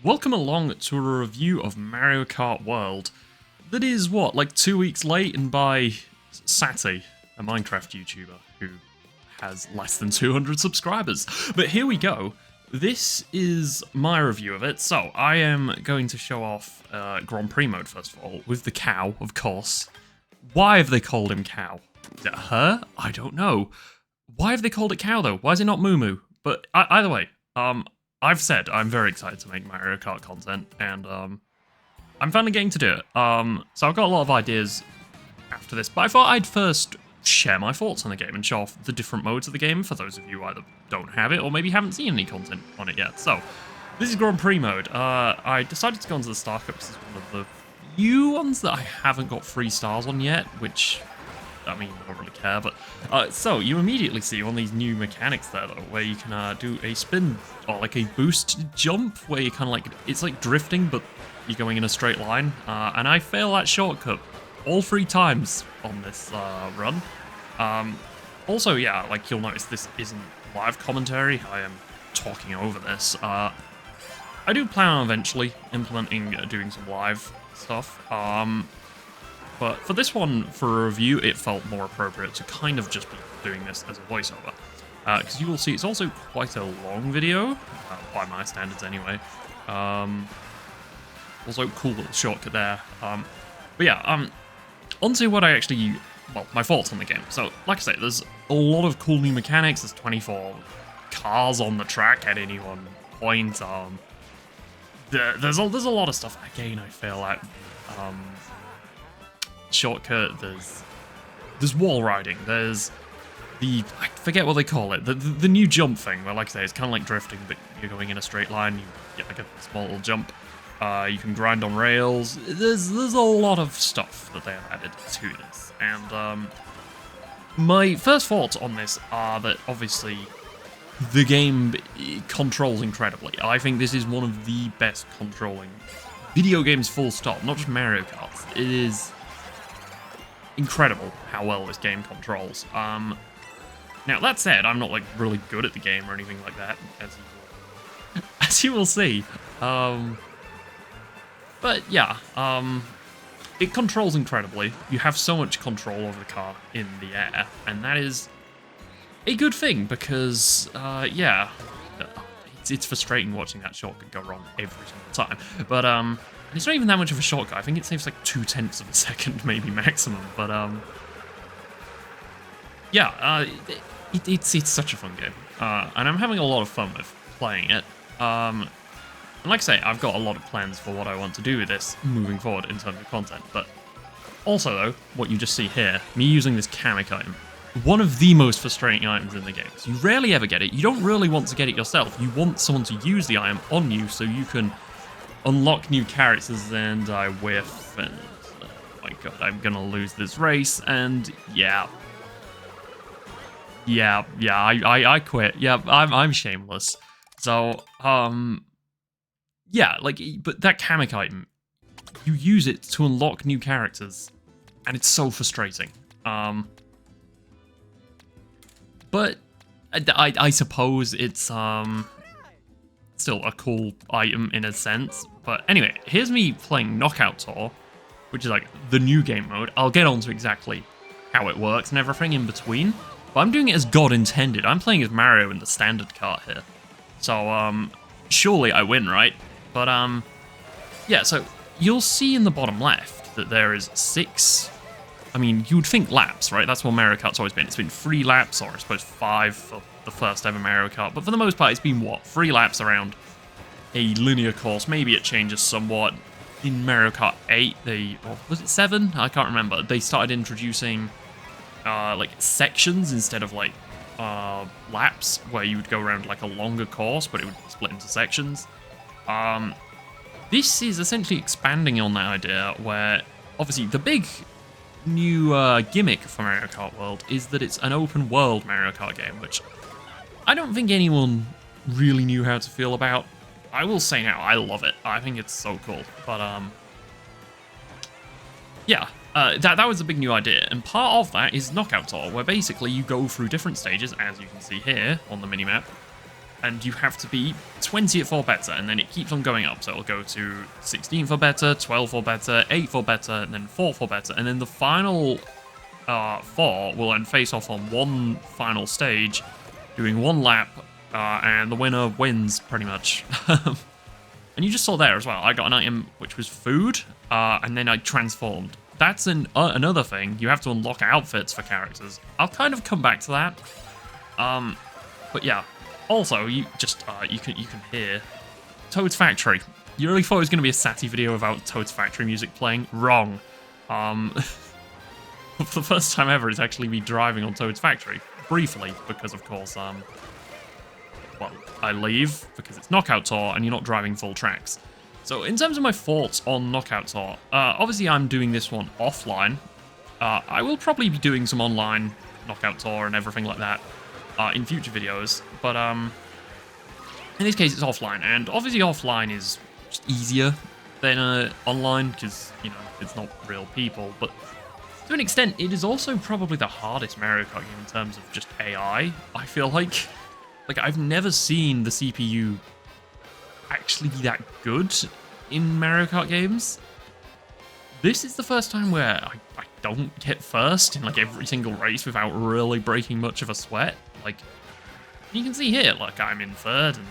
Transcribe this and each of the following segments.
Welcome along to a review of Mario Kart World. That is what, like 2 weeks late, and by Saatie, a Minecraft YouTuber who has less than 200 subscribers. But here we go. This is my review of it. So I am going to show off Grand Prix mode first of all, with the cow, of course. Why have they called him Cow? Is it her? I don't know. Why have they called it Cow though? Why is it not Moo Moo? But either way, I've said I'm very excited to make Mario Kart content, and I'm finally getting to do it. So I've got a lot of ideas after this, but I thought I'd first share my thoughts on the game and show off the different modes of the game for those of you who either don't have it or maybe haven't seen any content on it yet. So this is Grand Prix mode. I decided to go onto the Star Cup. This is one of the few ones that I haven't got 3 stars on yet, which, I mean, I don't really care, but so you immediately see one of these new mechanics there though, where you can do a spin or like a boost jump, where you kind of like, it's like drifting, but you're going in a straight line, and I fail that shortcut all 3 times on this run. Also, yeah, like you'll notice this isn't live commentary, I am talking over this. I do plan on eventually implementing doing some live stuff, but for this one, for a review, it felt more appropriate to kind of just be doing this as a voiceover. Because you will see it's also quite a long video, by my standards anyway. Also, cool little shortcut there. But yeah, onto what I actually, well, my thoughts on the game. So, like I say, there's a lot of cool new mechanics. There's 24 cars on the track at any one point. There's a lot of stuff. Again, I feel like shortcut. There's wall riding. There's the, I forget what they call it, the new jump thing, where, like I say, it's kind of like drifting, but you're going in a straight line. You get like a small little jump. You can grind on rails. There's a lot of stuff that they have added to this, and my first thoughts on this are that obviously the game controls incredibly. I think this is one of the best controlling video games, full stop, not just Mario Kart. It is incredible how well this game controls. Now that said, I'm not like really good at the game or anything like that, as you will see. But yeah, it controls incredibly. You have so much control over the car in the air, and that is a good thing because, yeah, it's frustrating watching that shortcut go wrong every single time. But it's not even that much of a shortcut. I think it saves like 0.2 of a second, maybe maximum. But yeah, it's such a fun game, and I'm having a lot of fun with playing it. And like I say, I've got a lot of plans for what I want to do with this moving forward in terms of content. But also, though, what you just see here, me using this Kamek item, one of the most frustrating items in the game. So you rarely ever get it. You don't really want to get it yourself. You want someone to use the item on you so you can unlock new characters, and I whiff, and oh my god, I'm gonna lose this race, and yeah. I quit. Yeah, I'm shameless. So, yeah, like, but that Kamek item, you use it to unlock new characters, and it's so frustrating. But I suppose it's still a cool item in a sense. But anyway, here's me playing Knockout Tour, which is like the new game mode. I'll get on to exactly how it works and everything in between. But I'm doing it as God intended. I'm playing as Mario in the standard kart here. So, surely I win, right? But, yeah, so you'll see in the bottom left that there is 6, I mean, you would think laps, right? That's what Mario Kart's always been. It's been 3 laps, or I suppose 5 for the first ever Mario Kart. But for the most part, it's been, what, 3 laps around a linear course. Maybe it changes somewhat. In Mario Kart 8, or was it 7? I can't remember. They started introducing, like, sections instead of, like, laps, where you would go around, like, a longer course, but it would split into sections. This is essentially expanding on that idea, where obviously the big new gimmick for Mario Kart World is that it's an open world Mario Kart game, which I don't think anyone really knew how to feel about. I will say now, I love it. I think it's so cool. But yeah, that was a big new idea, and part of that is Knockout Tour, where basically you go through different stages, as you can see here on the minimap, and you have to be 20th or better, and then it keeps on going up. So it'll go to 16th or better, 12th or better, 8th or better, and then 4th or better, and then the final 4 will then face off on one final stage, doing one lap, and the winner wins, pretty much. And you just saw there as well, I got an item which was food, and then I transformed. That's another thing, you have to unlock outfits for characters. I'll kind of come back to that. But yeah, also, you can hear Toad's Factory. You really thought it was going to be a Saatie video without Toad's Factory music playing? Wrong. For the first time ever, it's actually me driving on Toad's Factory. Briefly, because of course, well, I leave because it's Knockout Tour and you're not driving full tracks. So in terms of my thoughts on Knockout Tour, obviously I'm doing this one offline. I will probably be doing some online Knockout Tour and everything like that in future videos, but in this case it's offline, and obviously offline is just easier than online because, you know, it's not real people, but to an extent it is also probably the hardest Mario Kart game in terms of just AI, I feel like. Like, I've never seen the CPU actually be that good in Mario Kart games. This is the first time where I don't get first in, like, every single race without really breaking much of a sweat. Like, you can see here, like, I'm in third, and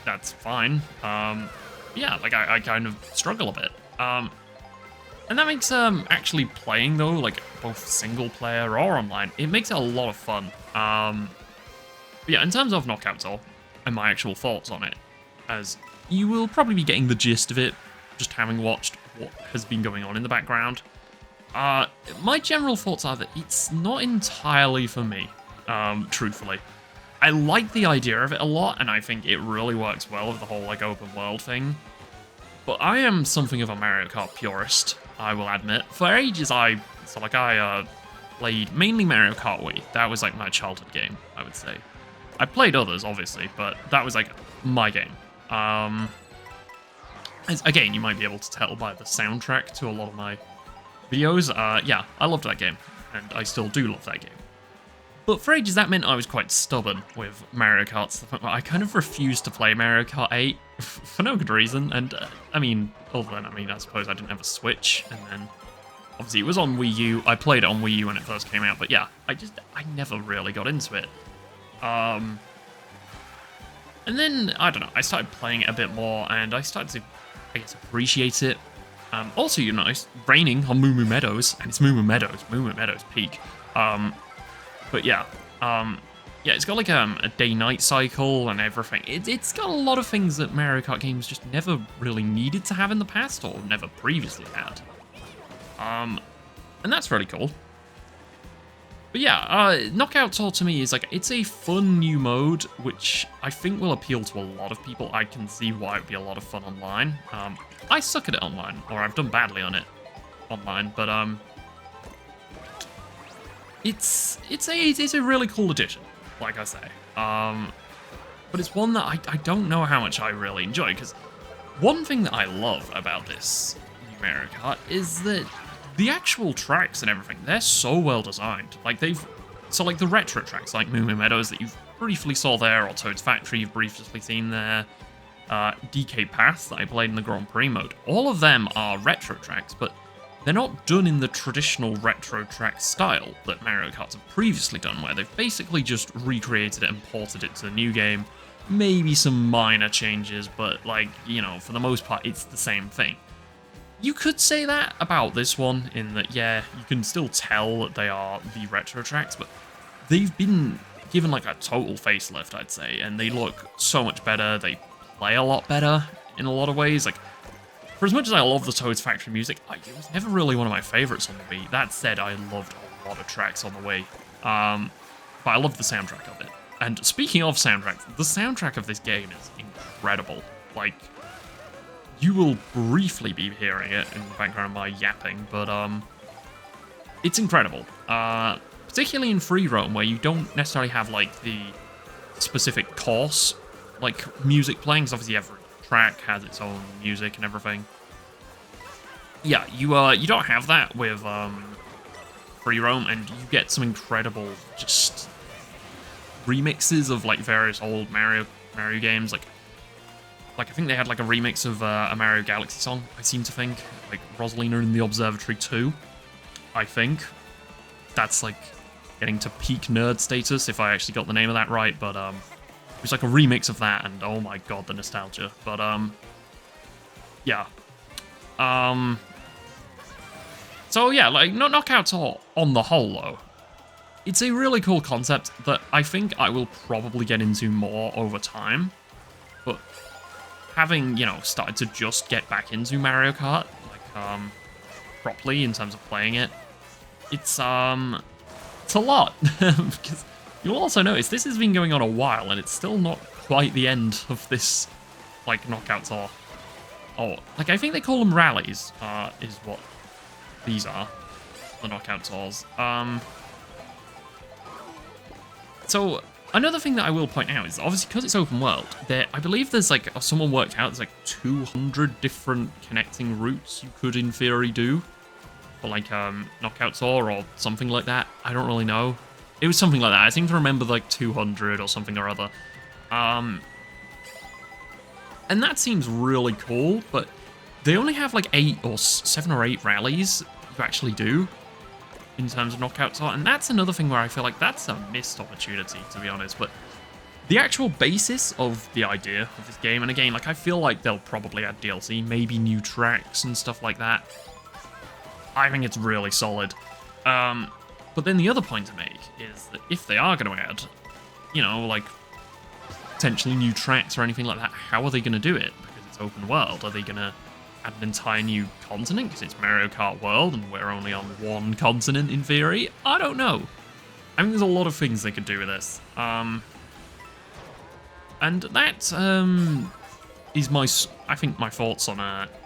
that's fine. Yeah, like, I kind of struggle a bit. And that makes actually playing, though, like, both single player or online, it makes it a lot of fun. But yeah, in terms of Knockout Tour and my actual thoughts on it, as you will probably be getting the gist of it, just having watched what has been going on in the background. My general thoughts are that it's not entirely for me, truthfully. I like the idea of it a lot, and I think it really works well with the whole, like, open world thing. But I am something of a Mario Kart purist, I will admit. For ages, I played mainly Mario Kart Wii. That was, like, my childhood game, I would say. I played others, obviously, but that was, like, my game. Again, you might be able to tell by the soundtrack to a lot of my videos. Yeah, I loved that game, and I still do love that game. But for ages, that meant I was quite stubborn with Mario Kart. I kind of refused to play Mario Kart 8 for no good reason, and, I mean, other than, I suppose I didn't have a Switch, and then, obviously, it was on Wii U. I played it on Wii U when it first came out, but yeah, I never really got into it. And then, I don't know, I started playing it a bit more, and I started to, I guess, appreciate it. Also, you know, it's raining on Moo Moo Meadows, and it's Moo Moo Meadows peak. But yeah, yeah, it's got like a day-night cycle and everything. It's got a lot of things that Mario Kart games just never really needed to have in the past, or never previously had. And that's really cool. But yeah, Knockout Tour to me is like, it's a fun new mode, which I think will appeal to a lot of people. I can see why it would be a lot of fun online. I suck at it online, or I've done badly on it online, but it's a really cool addition, like I say. But it's one that I don't know how much I really enjoy, because one thing that I love about this new Mario Kart is that the actual tracks and everything, they're so well designed. Like, like the retro tracks, like Moo Moo Meadows that you briefly saw there, or Toad's Factory you've briefly seen there, DK Path that I played in the Grand Prix mode, all of them are retro tracks, but they're not done in the traditional retro track style that Mario Karts have previously done, where they've basically just recreated it and ported it to the new game. Maybe some minor changes, but, like, you know, for the most part, it's the same thing. You could say that about this one, in that, yeah, you can still tell that they are the retro tracks, but they've been given, like, a total facelift, I'd say, and they look so much better, they play a lot better in a lot of ways. Like, for as much as I love the Toad's Factory music, it was never really one of my favourites on the Wii. That said, I loved a lot of tracks on the Wii, but I loved the soundtrack of it. And speaking of soundtracks, the soundtrack of this game is incredible. Like, you will briefly be hearing it in the background of my yapping, but it's incredible. Particularly in free roam, where you don't necessarily have, like, the specific course, like, music playing, because obviously every track has its own music and everything. Yeah, you don't have that with free roam, and you get some incredible just remixes of, like, various old Mario Mario games. Like I think they had like a remix of a Mario Galaxy song, I seem to think. Like Rosalina in the Observatory 2, I think. That's like getting to peak nerd status if I actually got the name of that right, but it was like a remix of that, and oh my god, the nostalgia. But yeah. So yeah, like knockouts are, on the whole though, it's a really cool concept that I think I will probably get into more over time. But having, you know, started to just get back into Mario Kart, like properly in terms of playing it, it's a lot. Because you'll also notice this has been going on a while and it's still not quite the end of this, like, knockouts are. Oh, like I think they call them rallies, is what these are, the knockout tours. So another thing that I will point out is obviously because it's open world, I believe there's like, someone worked out there's like 200 different connecting routes you could in theory do for like knockout tour or something like that. I don't really know. It was something like that. I seem to remember like 200 or something or other. And that seems really cool, but they only have like 7 or 8 rallies you actually do in terms of knockouts, and that's another thing where I feel like that's a missed opportunity, to be honest. But the actual basis of the idea of this game, and again, like I feel like they'll probably add DLC, maybe new tracks and stuff like that. I think it's really solid. But then the other point to make is that if they are going to add, you know, like potentially new tracks or anything like that, how are they going to do it? Because it's open world. Are they going to add an entire new continent because it's Mario Kart World and we're only on one continent in theory? I don't know. I think there's a lot of things they could do with this. And that is I think my thoughts on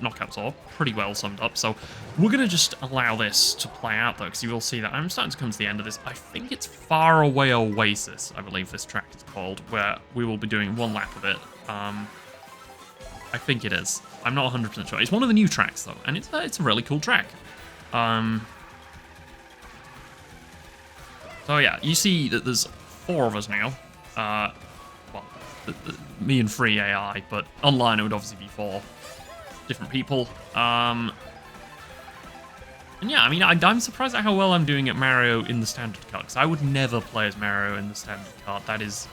knockouts are pretty well summed up. So we're going to just allow this to play out though, because you will see that I'm starting to come to the end of this. I think it's Far Away Oasis, I believe this track is called, where we will be doing one lap of it. I think it is. I'm not 100% sure. It's one of the new tracks, though, and it's a really cool track. So, yeah, you see that there's 4 of us now. Well, me and 3 AI, but online it would obviously be 4 different people. And, yeah, I mean, I'm surprised at how well I'm doing at Mario in the standard card, because I would never play as Mario in the standard card. That is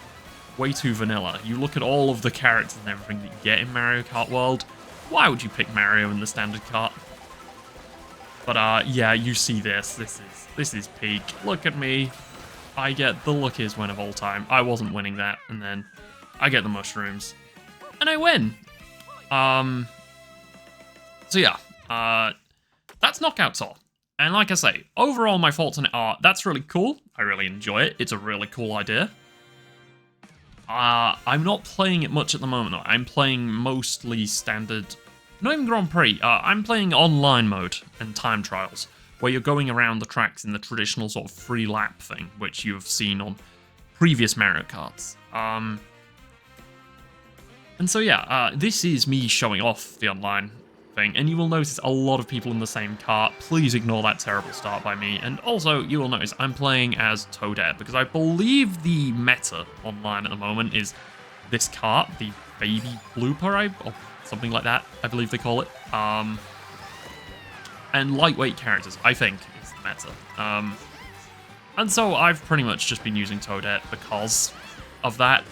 way too vanilla. You look at all of the characters and everything that you get in Mario Kart World, why would you pick Mario in the standard cart? But yeah, you see this. This is peak. Look at me. I get the luckiest win of all time. I wasn't winning that, and then I get the mushrooms, and I win. So yeah, that's Knockout Tour. And like I say, overall my thoughts on it are, that's really cool. I really enjoy it. It's a really cool idea. I'm not playing it much at the moment, though. I'm playing mostly standard, not even Grand Prix. I'm playing online mode and time trials, where you're going around the tracks in the traditional sort of free lap thing, which you've seen on previous Mario Karts. And so yeah, this is me showing off the online thing, and you will notice a lot of people in the same cart. Please ignore that terrible start by me. And also, you will notice I'm playing as Toadette, because I believe the meta online at the moment is this cart, the baby blooper, or something like that, I believe they call it. And lightweight characters, I think, is the meta. And so I've pretty much just been using Toadette because of that.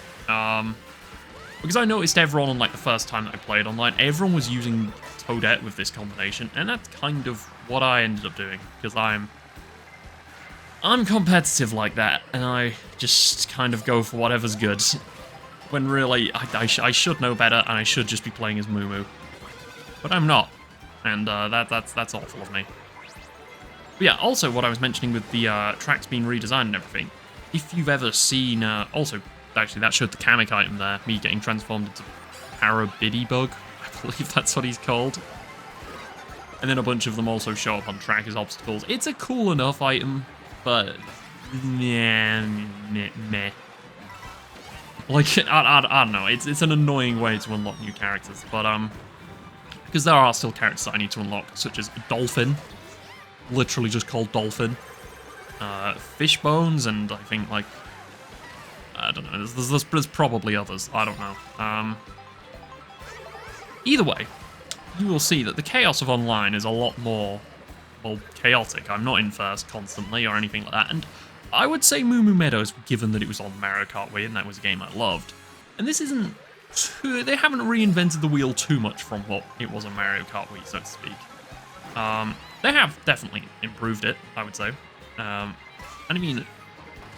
Because I noticed everyone on like the first time that I played online, everyone was using Toadette with this combination, and that's kind of what I ended up doing, because I'm competitive like that, and I just kind of go for whatever's good, when really I should know better, and I should just be playing as Moo Moo. But I'm not, and that's awful of me. But yeah, also what I was mentioning with the tracks being redesigned and everything, if you've ever seen, also, actually that showed the Kamek item there, me getting transformed into Parabiddy-Bug, I believe that's what he's called. And then a bunch of them also show up on track as obstacles. It's a cool enough item, but meh. Like, I don't know, it's an annoying way to unlock new characters, but because there are still characters that I need to unlock, such as Dolphin, literally just called Dolphin, Fishbones, and I think like I don't know. There's probably others. I don't know. Either way, you will see that the chaos of online is a lot more, well, chaotic. I'm not in first constantly or anything like that, and I would say Moo Moo Meadows, given that it was on Mario Kart Wii and that was a game I loved. And this isn't too, they haven't reinvented the wheel too much from what it was on Mario Kart Wii, so to speak. They have definitely improved it, I would say. And I mean,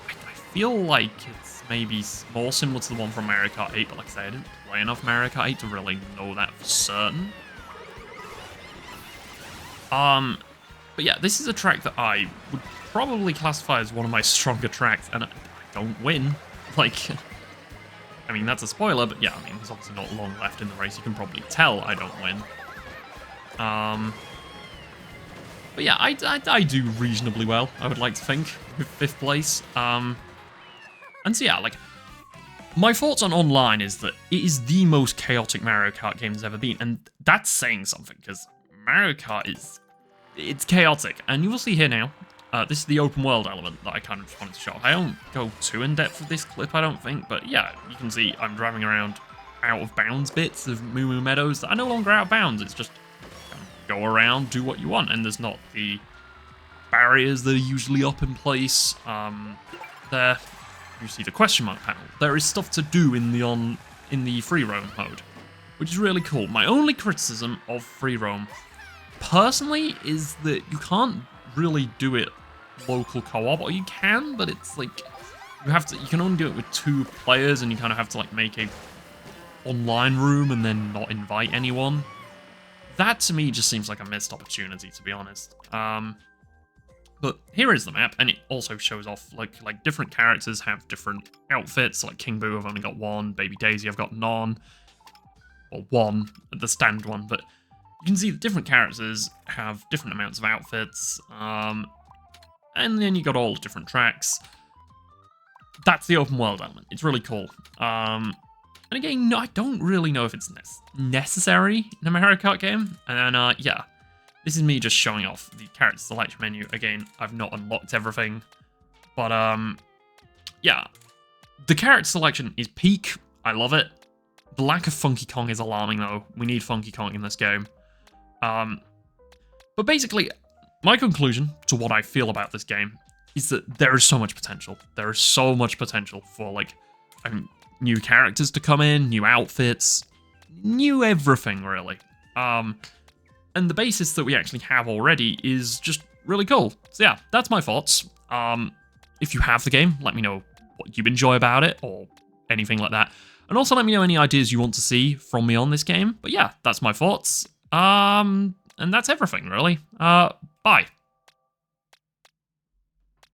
I feel like it's maybe more similar to the one from Mario Kart 8, but like I said, I didn't play enough Mario Kart 8 to really know that for certain. But yeah, this is a track that I would probably classify as one of my stronger tracks, and I don't win. Like, I mean, that's a spoiler, but yeah, I mean, there's obviously not long left in the race. You can probably tell I don't win. But yeah, I do reasonably well, I would like to think, with 5th place. And so yeah, like, my thoughts on online is that it is the most chaotic Mario Kart game there's ever been, and that's saying something, because Mario Kart it's chaotic, and you will see here now, this is the open world element that I kind of just wanted to show off. I don't go too in depth with this clip, I don't think, but yeah, you can see I'm driving around out of bounds bits of Moo Moo Meadows that are no longer out of bounds. It's just go around, do what you want, and there's not the barriers that are usually up in place. There, you see the question mark panel. There is stuff to do in the free roam mode, which is really cool. My only criticism of free roam, personally, is that you can't really do it local co-op, or you can, but it's like you can only do it with 2 players, and you kind of have to like make a online room and then not invite anyone. That to me just seems like a missed opportunity, to be honest. But here is the map, and it also shows off like different characters have different outfits. Like King Boo, I've only got 1. Baby Daisy, I've got none. Or 1, the stand one. But you can see that different characters have different amounts of outfits. And then you got all the different tracks. That's the open world element. It's really cool. And again, I don't really know if it's necessary in a Mario Kart game. And then, yeah, this is me just showing off the character selection menu. Again, I've not unlocked everything. But, yeah, the character selection is peak. I love it. The lack of Funky Kong is alarming, though. We need Funky Kong in this game. But basically, my conclusion to what I feel about this game is that there is so much potential. There is so much potential for, like, new characters to come in, new outfits, new everything, really. And the basis that we actually have already is just really cool. So yeah, that's my thoughts. If you have the game, let me know what you enjoy about it, or anything like that. And also let me know any ideas you want to see from me on this game. But yeah, that's my thoughts. And that's everything, really. Bye.